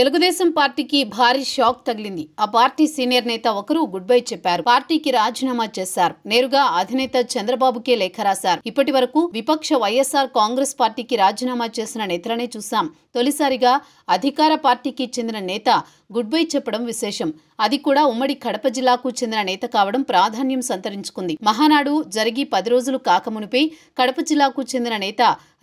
తెలుగుదేశం పార్టీకి భారీ షాక్ తగిలింది. ఆ పార్టీ సీనియర్ నేత ఒకరు గుడ్ బై చెప్పారు. పార్టీకి రాజీనామా చేశారు. నేరుగా అధినేత చంద్రబాబుకే లేఖ రాశారు. ఇప్పటి వరకు విపక్ష వైఎస్ఆర్ కాంగ్రెస్ పార్టీకి రాజీనామా చేసిన నేతలనే చూశాం. తొలిసారిగా అధికార పార్టీకి చెందిన నేత గుడ్ బై చెప్పడం విశేషం. అది కూడా ఉమ్మడి కడప జిల్లాకు చెందిన నేత కావడం ప్రాధాన్యం సంతరించుకుంది. మహానాడు జరిగి 10 రోజులు కాకమునిపై కడప జిల్లాకు చెందిన నేత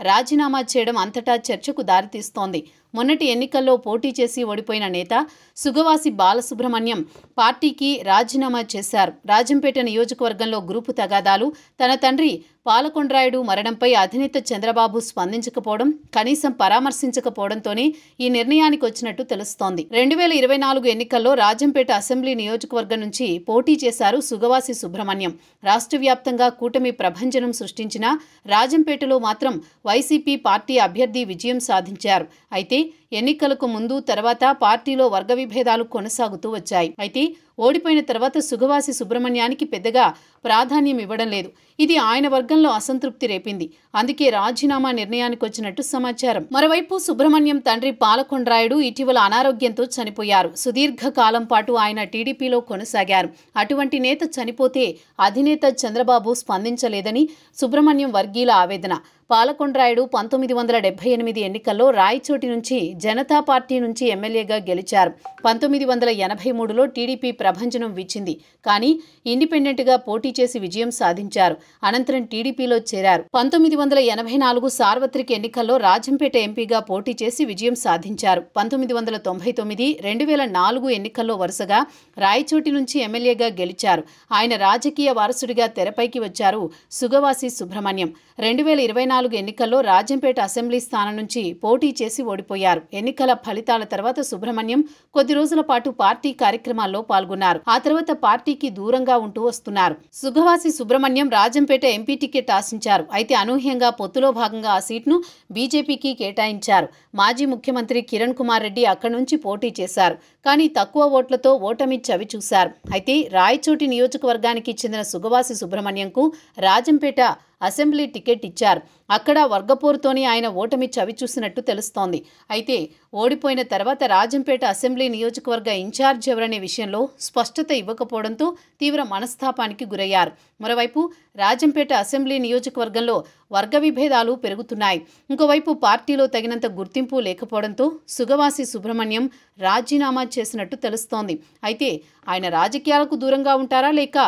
రాజీనామా చేయడం అంతటా చర్చకు దారితీస్తోంది. మొన్నటి ఎన్నికల్లో పోటీ చేసి ఓడిపోయిన నేత సుగవాసి బాలసుబ్రహ్మణ్యం పార్టీకి రాజీనామా చేశారు. రాజంపేట నియోజకవర్గంలో గ్రూపు తగాదాలు, తన తండ్రి పాలకొండ్రాయుడు మరణంపై అధినేత చంద్రబాబు స్పందించకపోవడం, కనీసం పరామర్శించకపోవడంతోనే ఈ నిర్ణయానికి వచ్చినట్టు తెలుస్తోంది. 2024 ఎన్నికల్లో రాజంపేట అసెంబ్లీ నియోజకవర్గం నుంచి పోటీ చేశారు సుగవాసి సుబ్రహ్మణ్యం. రాష్ట్ర వ్యాప్తంగా కూటమి ప్రభంజనం సృష్టించిన రాజంపేటలో మాత్రం వైసీపీ పార్టీ అభ్యర్థి విజయం సాధించారు. అయితే ఎన్నికలకు ముందు తర్వాత పార్టీలో వర్గ విభేదాలు కొనసాగుతూ వచ్చాయి. అయితే ఓడిపోయిన తర్వాత సుగవాసి సుబ్రహ్మణ్యానికి పెద్దగా ప్రాధాన్యం ఇవ్వడం లేదు. ఇది ఆయన వర్గంలో అసంతృప్తి రేపింది. అందుకే రాజీనామా నిర్ణయానికి వచ్చినట్టు సమాచారం. మరోవైపు సుబ్రహ్మణ్యం తండ్రి పాలకొండ్రాయుడు ఇటీవల అనారోగ్యంతో చనిపోయారు. సుదీర్ఘకాలం పాటు ఆయన టీడీపీలో కొనసాగారు. అటువంటి నేత చనిపోతే అధినేత చంద్రబాబు స్పందించలేదని సుబ్రహ్మణ్యం వర్గీయుల ఆవేదన. పాలకొండ్రాయుడు 1978 ఎన్నికల్లో రాయచోటి నుంచి జనతా పార్టీ నుంచి ఎమ్మెల్యేగా గెలిచారు. 1983లో టీడీపీ ప్రభంజనం వీచింది. కానీ ఇండిపెండెంట్గా పోటీ చేసి విజయం సాధించారు. అనంతరం టీడీపీలో చేరారు. 1984 సార్వత్రిక ఎన్నికల్లో రాజంపేట ఎంపీగా పోటీ చేసి విజయం సాధించారు. 1999, 2004 ఎన్నికల్లో వరుసగా రాయచోటి నుంచి ఎమ్మెల్యేగా గెలిచారు. ఆయన రాజకీయ వారసుడిగా తెరపైకి వచ్చారు సుగవాసి సుబ్రహ్మణ్యం. 2024 ఎన్నికల్లో రాజంపేట అసెంబ్లీ స్థానం నుంచి పోటీ చేసి ఓడిపోయారు. ఎన్నికల ఫలితాల తర్వాత సుబ్రహ్మణ్యం కొద్ది రోజుల పాటు పార్టీ కార్యక్రమాల్లో పాల్గొన్నారు. ఆ తర్వాత పార్టీకి దూరంగా ఉంటూ వస్తున్నారు. సుగవాసి సుబ్రహ్మణ్యం రాజంపేట ఎంపీ టికెట్ ఆశించారు. అయితే అనూహ్యంగా పొత్తులో భాగంగా ఆ సీట్ను బీజేపీకి కేటాయించారు. మాజీ ముఖ్యమంత్రి కిరణ్ కుమార్ రెడ్డి అక్కడి నుంచి పోటీ చేశారు. కానీ తక్కువ ఓట్లతో ఓటమి చవిచూశారు. అయితే రాయచోటి నియోజకవర్గానికి చెందిన సుగవాసి సుబ్రహ్మణ్యంకు రాజంపేట అసెంబ్లీ టికెట్ ఇచ్చారు. అక్కడ వర్గపోరుతోనే ఆయన ఓటమి చవిచూసినట్టు తెలుస్తోంది. అయితే ఓడిపోయిన తర్వాత రాజంపేట అసెంబ్లీ నియోజకవర్గ ఇన్ఛార్జ్ ఎవరనే విషయంలో స్పష్టత ఇవ్వకపోవడంతో తీవ్ర మనస్తాపానికి గురయ్యారు. మరోవైపు రాజంపేట అసెంబ్లీ నియోజకవర్గంలో వర్గ విభేదాలు పెరుగుతున్నాయి. ఇంకోవైపు పార్టీలో తగినంత గుర్తింపు లేకపోవడంతో సుగవాసి సుబ్రహ్మణ్యం రాజీనామా చేసినట్టు తెలుస్తోంది. అయితే ఆయన రాజకీయాలకు దూరంగా ఉంటారా లేక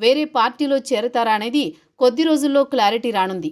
వేరే పార్టీలో చేరతారా అనేది కొద్ది రోజుల్లో క్లారిటీ రానుంది.